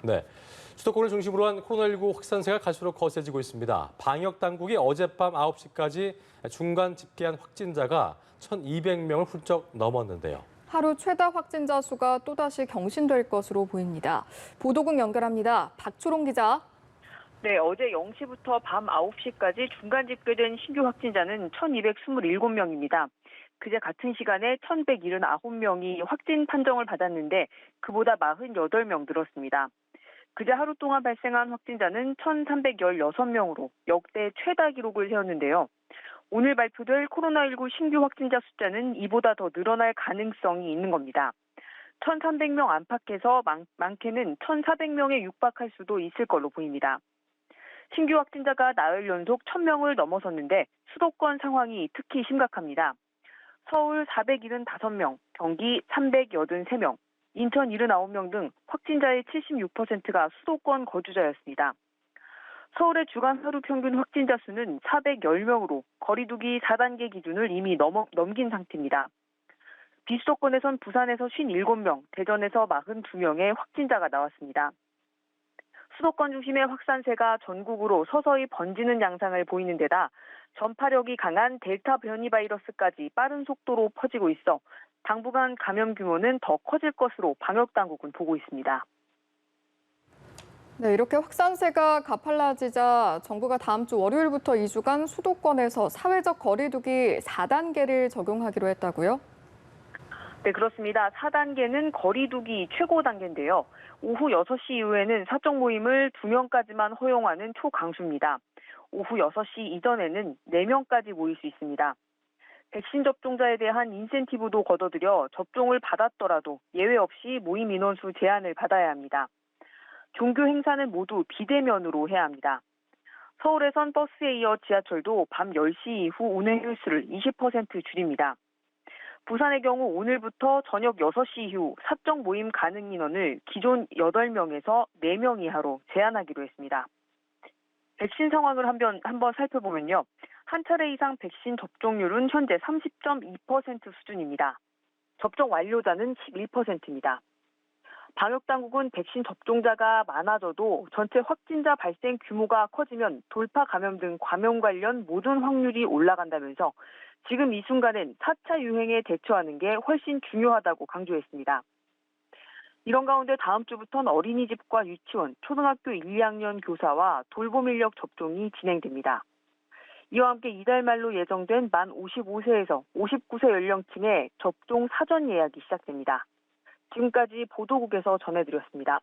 네, 수도권을 중심으로 한 코로나19 확산세가 갈수록 거세지고 있습니다. 방역 당국이 어젯밤 9시까지 중간 집계한 확진자가 1,200명을 훌쩍 넘었는데요. 하루 최다 확진자 수가 또다시 경신될 것으로 보입니다. 보도국 연결합니다. 박초롱 기자. 네, 어제 0시부터 밤 9시까지 중간 집계된 신규 확진자는 1,227명입니다. 그제 같은 시간에 1,179명이 확진 판정을 받았는데 그보다 48명 늘었습니다. 그제 하루 동안 발생한 확진자는 1,316명으로 역대 최다 기록을 세웠는데요. 오늘 발표될 코로나19 신규 확진자 숫자는 이보다 더 늘어날 가능성이 있는 겁니다. 1,300명 안팎에서 많게는 1,400명에 육박할 수도 있을 걸로 보입니다. 신규 확진자가 나흘 연속 1,000명을 넘어섰는데 수도권 상황이 특히 심각합니다. 서울 475명, 경기 383명, 인천 79명 등 확진자의 76%가 수도권 거주자였습니다. 서울의 주간 하루 평균 확진자 수는 410명으로 거리두기 4단계 기준을 이미 넘긴 상태입니다. 비수도권에선 부산에서 57명, 대전에서 42명의 확진자가 나왔습니다. 수도권 중심의 확산세가 전국으로 서서히 번지는 양상을 보이는 데다 전파력이 강한 델타 변이 바이러스까지 빠른 속도로 퍼지고 있어 당분간 감염 규모는 더 커질 것으로 방역당국은 보고 있습니다. 네, 이렇게 확산세가 가팔라지자 정부가 다음 주 월요일부터 2주간 수도권에서 사회적 거리두기 4단계를 적용하기로 했다고요? 네, 그렇습니다. 4단계는 거리두기 최고 단계인데요. 오후 6시 이후에는 사적 모임을 2명까지만 허용하는 초강수입니다. 오후 6시 이전에는 4명까지 모일 수 있습니다. 백신 접종자에 대한 인센티브도 걷어들여 접종을 받았더라도 예외 없이 모임 인원수 제한을 받아야 합니다. 종교 행사는 모두 비대면으로 해야 합니다. 서울에선 버스에 이어 지하철도 밤 10시 이후 운행 횟수를 20% 줄입니다. 부산의 경우 오늘부터 저녁 6시 이후 사적 모임 가능 인원을 기존 8명에서 4명 이하로 제한하기로 했습니다. 백신 상황을 한번 살펴보면요. 한 차례 이상 백신 접종률은 현재 30.2% 수준입니다. 접종 완료자는 11%입니다. 방역당국은 백신 접종자가 많아져도 전체 확진자 발생 규모가 커지면 돌파 감염 등 감염 관련 모든 확률이 올라간다면서 지금 이 순간엔 4차 유행에 대처하는 게 훨씬 중요하다고 강조했습니다. 이런 가운데 다음 주부터는 어린이집과 유치원, 초등학교 1, 2학년 교사와 돌봄 인력 접종이 진행됩니다. 이와 함께 이달 말로 예정된 만 55세에서 59세 연령층의 접종 사전 예약이 시작됩니다. 지금까지 보도국에서 전해드렸습니다.